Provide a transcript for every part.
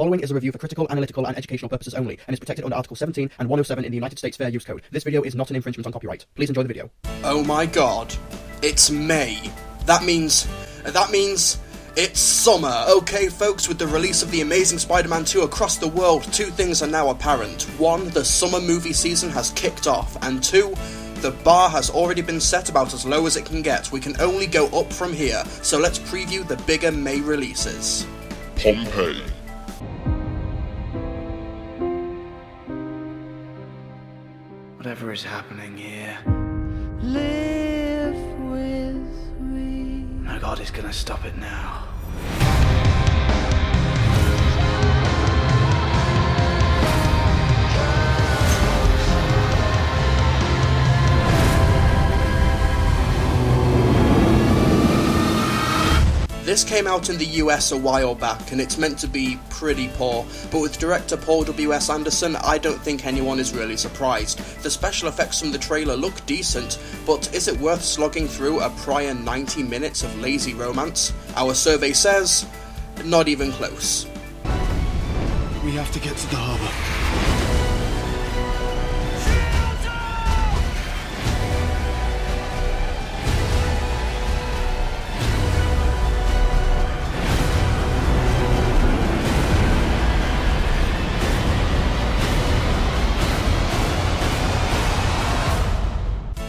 following is a review for critical, analytical, and educational purposes only, and is protected under Article 17 and 107 in the United States Fair Use Code. This video is not an infringement on copyright. Please enjoy the video. Oh my god. It's May. That means it's summer. Okay, folks, with the release of The Amazing Spider-Man 2 across the world, two things are now apparent. One, the summer movie season has kicked off, and two, the bar has already been set about as low as it can get. We can only go up from here, so let's preview the bigger May releases. Pompeii. Whatever is happening here, Live with me. my God is gonna stop it now. This came out in the US a while back, and it's meant to be pretty poor, but with director Paul W.S. Anderson, I don't think anyone is really surprised. The special effects from the trailer look decent, but is it worth slogging through a prior 90 minutes of lazy romance? Our survey says, not even close. We have to get to the harbor.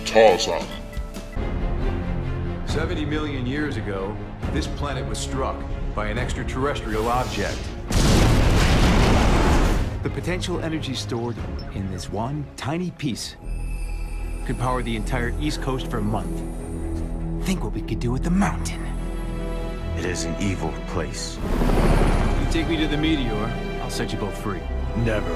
Tarzan. 70 million years ago, this planet was struck by an extraterrestrial object. The potential energy stored in this one tiny piece could power the entire East Coast for a month. Think what we could do with the mountain. It is an evil place. You take me to the meteor, I'll set you both free. Never.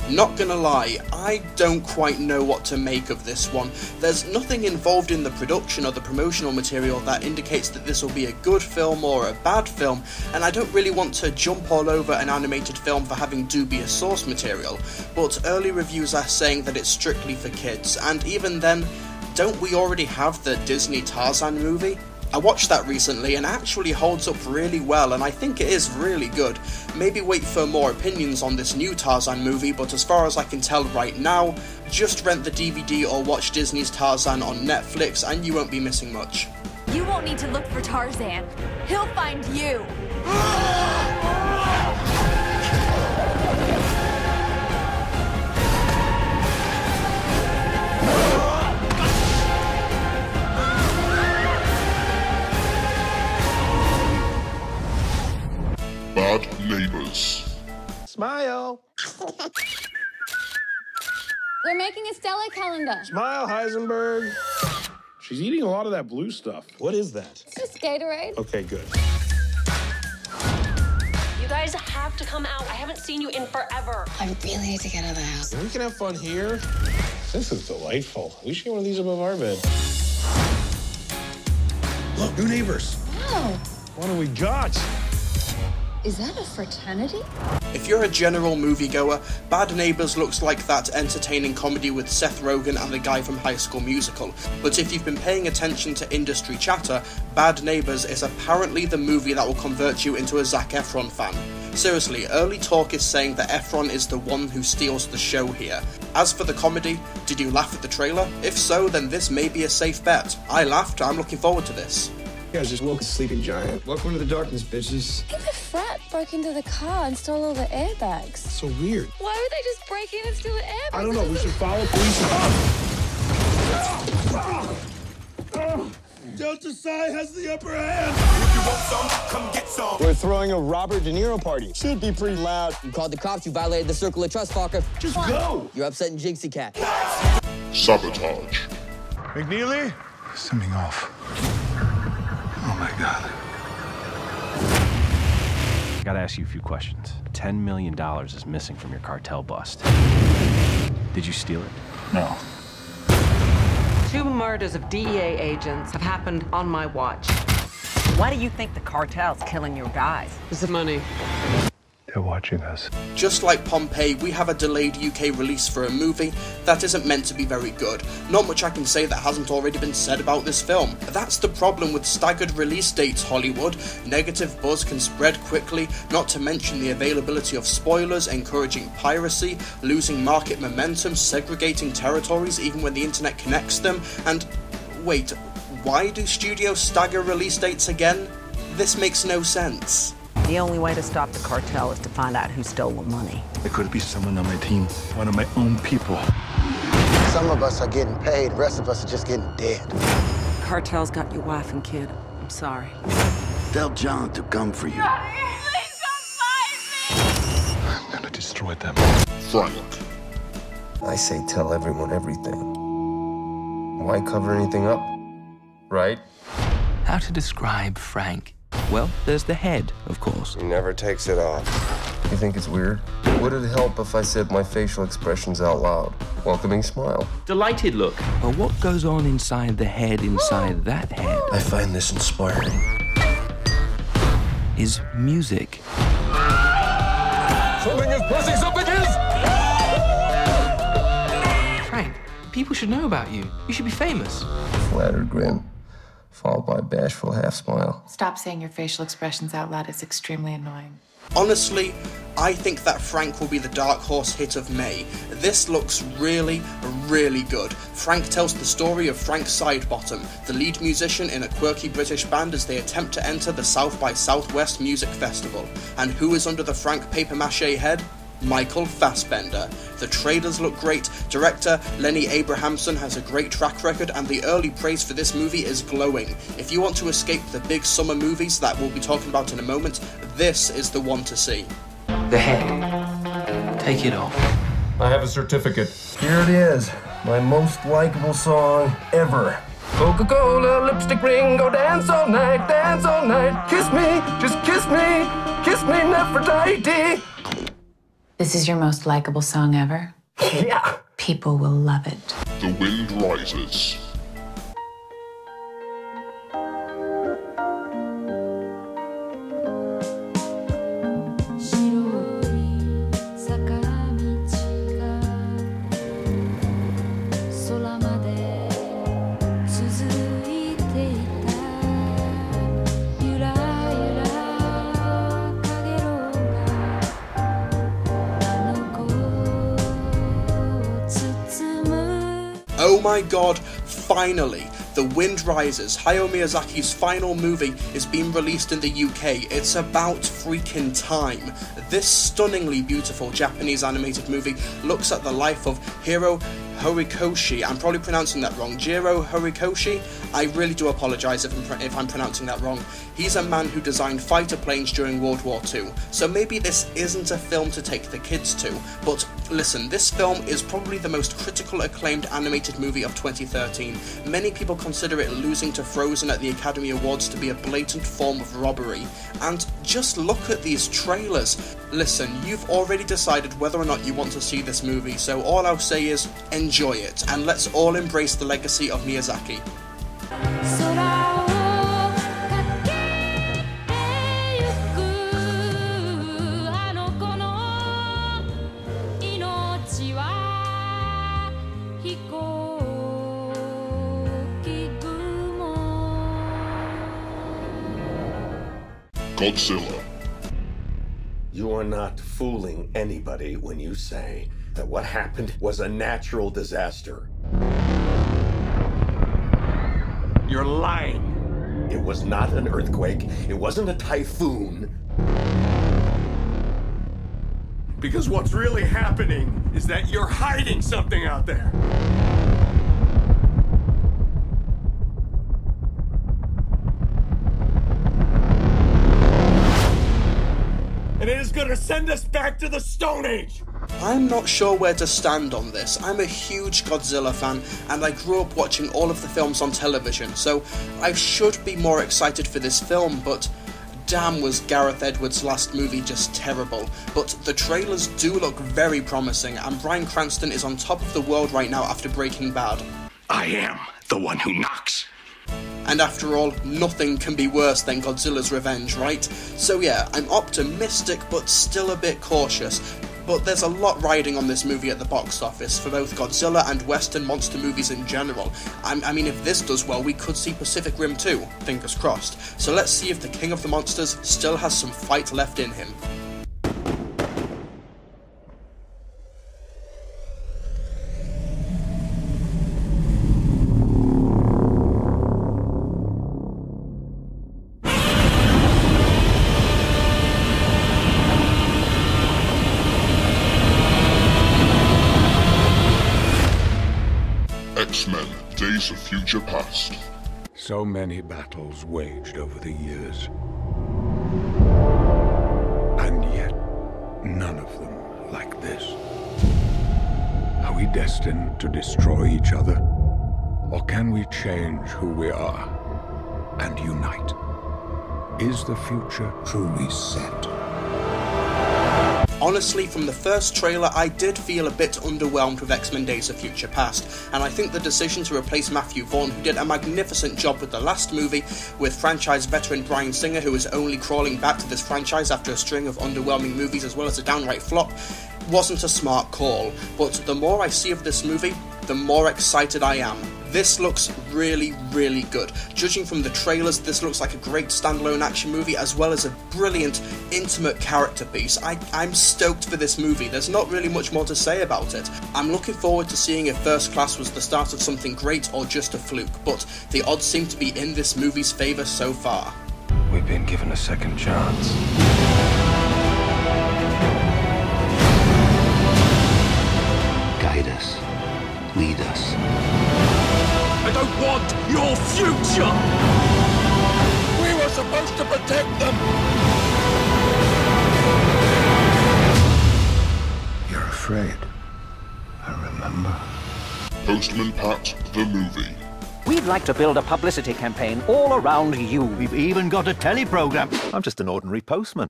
Not gonna lie, I don't quite know what to make of this one. There's nothing involved in the production or the promotional material that indicates that this will be a good film or a bad film, and I don't really want to jump all over an animated film for having dubious source material, but early reviews are saying that it's strictly for kids, and even then, don't we already have the Disney Tarzan movie? I watched that recently and it actually holds up really well, and I think it is really good. Maybe wait for more opinions on this new Tarzan movie, but as far as I can tell right now, just rent the DVD or watch Disney's Tarzan on Netflix and you won't be missing much. You won't need to look for Tarzan. He'll find you. Bad Neighbors. Smile. We're making a Stella calendar. Smile, Heisenberg. She's eating a lot of that blue stuff. What is that? It's just Gatorade. Okay, good. You guys have to come out. I haven't seen you in forever. I really need to get out of the house. We can have fun here. This is delightful. We should get one of these above our bed. Look, new neighbors. Wow. What do we got? Is that a fraternity? If you're a general moviegoer, Bad Neighbors looks like that entertaining comedy with Seth Rogen and the guy from High School Musical. But if you've been paying attention to industry chatter, Bad Neighbors is apparently the movie that will convert you into a Zac Efron fan. Seriously, early talk is saying that Efron is the one who steals the show here. As for the comedy, did you laugh at the trailer? If so, then this may be a safe bet. I laughed, I'm looking forward to this. You guys just woke a sleeping giant. Welcome to the darkness, bitches. I think the frat broke into the car and stole all the airbags. So weird. Why would they just break in and steal the airbags? I don't know. We should follow police. Delta Psi has the upper hand. If you want some, come get some. We're throwing a Robert De Niro party. Should be pretty loud. You called the cops. You violated the circle of trust, fucker. Just go. You're upsetting Jinxie Cat. Sabotage. McNeely? Something off. Oh my God. I gotta ask you a few questions. $10 million is missing from your cartel bust. Did you steal it? No. 2 murders of DEA agents have happened on my watch. Why do you think the cartel's killing your guys? It's the money. They're watching us. Just like Pompeii, we have a delayed UK release for a movie that isn't meant to be very good. Not much I can say that hasn't already been said about this film. That's the problem with staggered release dates, Hollywood. Negative buzz can spread quickly, not to mention the availability of spoilers, encouraging piracy, losing market momentum, segregating territories even when the internet connects them, and wait, why do studios stagger release dates again? This makes no sense. The only way to stop the cartel is to find out who stole the money. It could be someone on my team, one of my own people. Some of us are getting paid, the rest of us are just getting dead. Cartel's got your wife and kid. I'm sorry. Tell John to come for you. Please come find me! I'm gonna destroy them. Frank. I say tell everyone everything. Why cover anything up, right? How to describe Frank? Well, there's the head, of course. He never takes it off. You think it's weird? Would it help if I said my facial expressions out loud? Welcoming smile. Delighted look. But what goes on inside the head, inside that head? I find this inspiring. Is music. Something is pressing, something is! Frank, people should know about you. You should be famous. Flattered grin, followed by a bashful half smile. Stop saying your facial expressions out loud. It's extremely annoying. Honestly, I think that Frank will be the dark horse hit of May. This looks really, really good. Frank tells the story of Frank Sidebottom, the lead musician in a quirky British band as they attempt to enter the South by Southwest Music Festival. And who is under the Frank papier-mâché head? Michael Fassbender. The trailers look great, director Lenny Abrahamson has a great track record, and the early praise for this movie is glowing. If you want to escape the big summer movies that we'll be talking about in a moment, this is the one to see. The head. Take it off. I have a certificate. Here it is, my most likable song ever. Coca-Cola, lipstick ring, go dance all night, kiss me, just kiss me, Nefertiti. This is your most likable song ever? Yeah. People will love it. The Wind Rises. Oh my god, finally! The Wind Rises, Hayao Miyazaki's final movie, is being released in the UK. It's about freaking time. This stunningly beautiful Japanese animated movie looks at the life of Hiro Horikoshi. I'm probably pronouncing that wrong. Jiro Horikoshi? I really do apologise if I'm pronouncing that wrong. He's a man who designed fighter planes during World War II, so maybe this isn't a film to take the kids to, but listen, this film is probably the most critical acclaimed animated movie of 2013. Many people consider it losing to Frozen at the Academy Awards to be a blatant form of robbery, and just look at these trailers. Listen, you've already decided whether or not you want to see this movie, so all I'll say is enjoy it, and let's all embrace the legacy of Miyazaki. Godzilla. You are not fooling anybody when you say that what happened was a natural disaster. You're lying. It was not an earthquake. It wasn't a typhoon. Because what's really happening is that you're hiding something out there. And it is going to send us back to the Stone Age! I'm not sure where to stand on this. I'm a huge Godzilla fan, and I grew up watching all of the films on television, so I should be more excited for this film, but damn was Gareth Edwards' last movie just terrible. But the trailers do look very promising, and Bryan Cranston is on top of the world right now after Breaking Bad. I am the one who knocks. And after all, nothing can be worse than Godzilla's revenge, right? So yeah, I'm optimistic but still a bit cautious. But there's a lot riding on this movie at the box office, for both Godzilla and Western monster movies in general. I mean, if this does well, we could see Pacific Rim 2, fingers crossed. So let's see if the King of the Monsters still has some fight left in him. X-Men, Days of Future Past. So many battles waged over the years. And yet, none of them like this. Are we destined to destroy each other? Or can we change who we are and unite? Is the future truly set? Honestly, from the first trailer, I did feel a bit underwhelmed with X-Men Days of Future Past, and I think the decision to replace Matthew Vaughn, who did a magnificent job with the last movie, with franchise veteran Bryan Singer, who is only crawling back to this franchise after a string of underwhelming movies as well as a downright flop, wasn't a smart call. But the more I see of this movie, the more excited I am. This looks really, really good. Judging from the trailers, this looks like a great standalone action movie as well as a brilliant, intimate character piece. I'm stoked for this movie. There's not really much more to say about it. I'm looking forward to seeing if First Class was the start of something great or just a fluke, but the odds seem to be in this movie's favour so far. We've been given a second chance. Guide us. Lead us. I don't want your future! We were supposed to protect them! You're afraid. I remember. Postman Pat, the movie. We'd like to build a publicity campaign all around you. We've even got a teleprogram. I'm just an ordinary postman.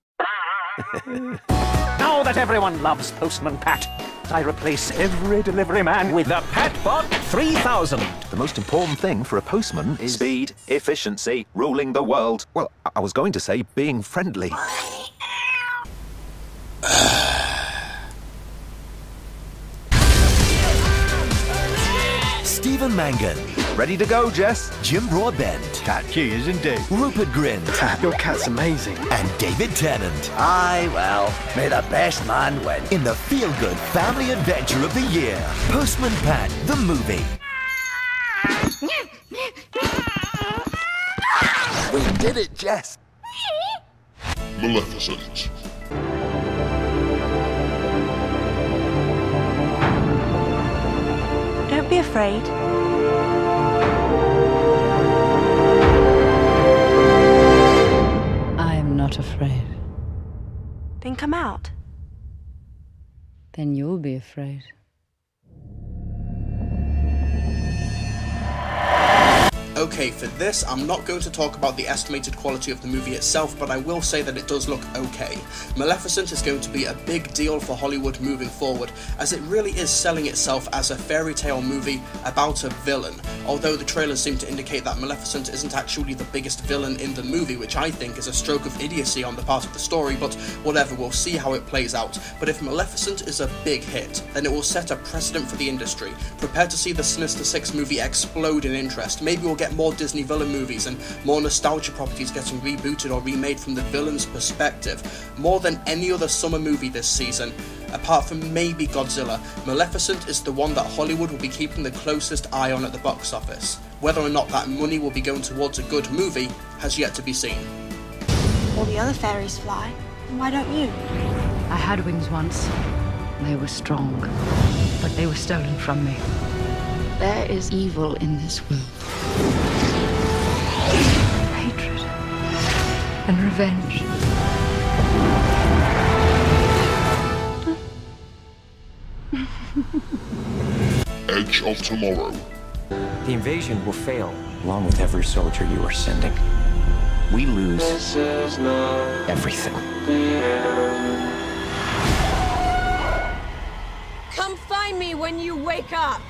Now that everyone loves Postman Pat, I replace every delivery man with the Patbot 3000. The most important thing for a postman is speed, efficiency, ruling the world. Well, I was going to say being friendly. Stephen Mangan. Ready to go, Jess? Jim Broadbent. Catchy, isn't it? Rupert Grint. Your cat's amazing. And David Tennant. Aye, well, may the best man win. In the feel-good family adventure of the year, Postman Pat, the movie. We did it, Jess. Maleficent. Don't be afraid. I'm not afraid. Then come out. Then you'll be afraid. Okay, for this, I'm not going to talk about the estimated quality of the movie itself, but I will say that it does look okay. Maleficent is going to be a big deal for Hollywood moving forward, as it really is selling itself as a fairy tale movie about a villain, although the trailers seem to indicate that Maleficent isn't actually the biggest villain in the movie, which I think is a stroke of idiocy on the part of the story, but whatever, we'll see how it plays out. But if Maleficent is a big hit, then it will set a precedent for the industry. Prepare to see the Sinister Six movie explode in interest. Maybe we'll get more Disney villain movies and more nostalgia properties getting rebooted or remade from the villain's perspective. More than any other summer movie this season, apart from maybe Godzilla, Maleficent is the one that Hollywood will be keeping the closest eye on at the box office. Whether or not that money will be going towards a good movie has yet to be seen. All the other fairies fly. Why don't you? I had wings once. They were strong, but they were stolen from me. There is evil in this world. Hatred and revenge. Edge of Tomorrow. The invasion will fail, along with every soldier you are sending. We lose everything. Come find me when you wake up.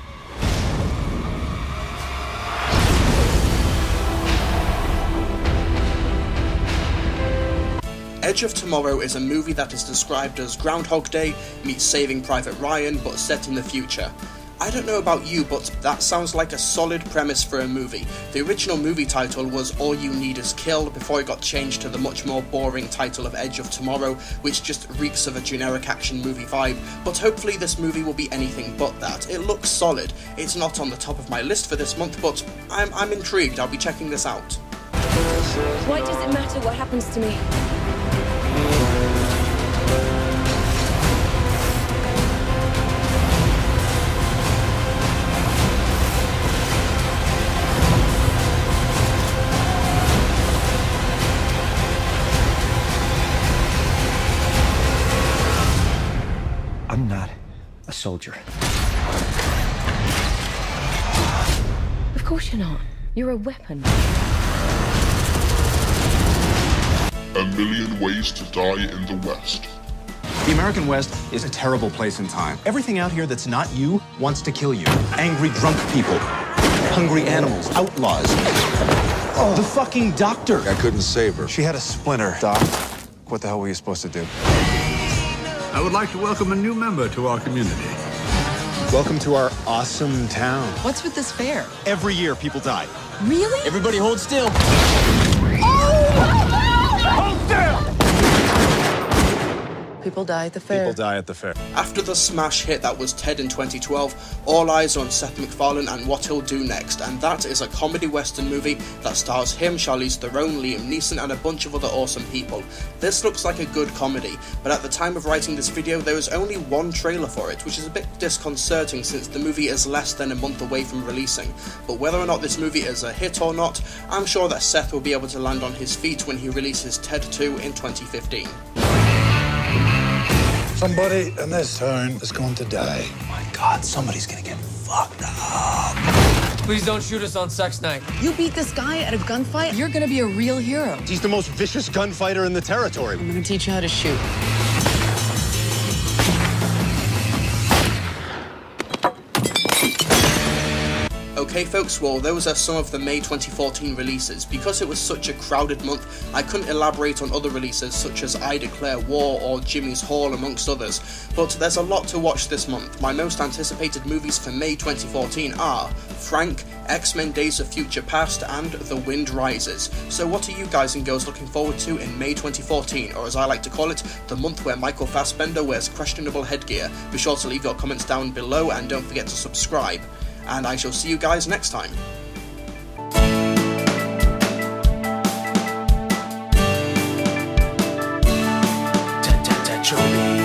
Edge of Tomorrow is a movie that is described as Groundhog Day meets Saving Private Ryan, but set in the future. I don't know about you, but that sounds like a solid premise for a movie. The original movie title was All You Need Is Kill before it got changed to the much more boring title of Edge of Tomorrow, which just reeks of a generic action movie vibe, but hopefully this movie will be anything but that. It looks solid. It's not on the top of my list for this month, but I'm intrigued. I'll be checking this out. Why does it matter what happens to me? I'm not a soldier. Of course you're not. You're a weapon. A Million Ways to Die in the West. The American West is a terrible place in time. Everything out here that's not you wants to kill you. Angry drunk people, hungry animals, outlaws. Oh, the fucking doctor. I couldn't save her. She had a splinter. Doc, what the hell were you supposed to do? I would like to welcome a new member to our community. Welcome to our awesome town. What's with this fair? Every year, people die. Really? Everybody hold still. Hold still! People die at the fair. People die at the fair. After the smash hit that was Ted in 2012, all eyes are on Seth MacFarlane and what he'll do next, and that is a comedy western movie that stars him, Charlize Theron, Liam Neeson, and a bunch of other awesome people. This looks like a good comedy, but at the time of writing this video there was only one trailer for it, which is a bit disconcerting since the movie is less than a month away from releasing. But whether or not this movie is a hit or not, I'm sure that Seth will be able to land on his feet when he releases Ted 2 in 2015. Somebody in this town is going to die. Oh my God, somebody's gonna get fucked up. Please don't shoot us on sex night. You beat this guy at a gunfight, you're gonna be a real hero. He's the most vicious gunfighter in the territory. I'm gonna teach you how to shoot. Okay folks, well those are some of the May 2014 releases. Because it was such a crowded month, I couldn't elaborate on other releases such as I Declare War or Jimmy's Hall amongst others, but there's a lot to watch this month. My most anticipated movies for May 2014 are Frank, X-Men Days of Future Past, and The Wind Rises. So what are you guys and girls looking forward to in May 2014, or as I like to call it, the month where Michael Fassbender wears questionable headgear? Be sure to leave your comments down below and don't forget to subscribe. And I shall see you guys next time. Trilbee.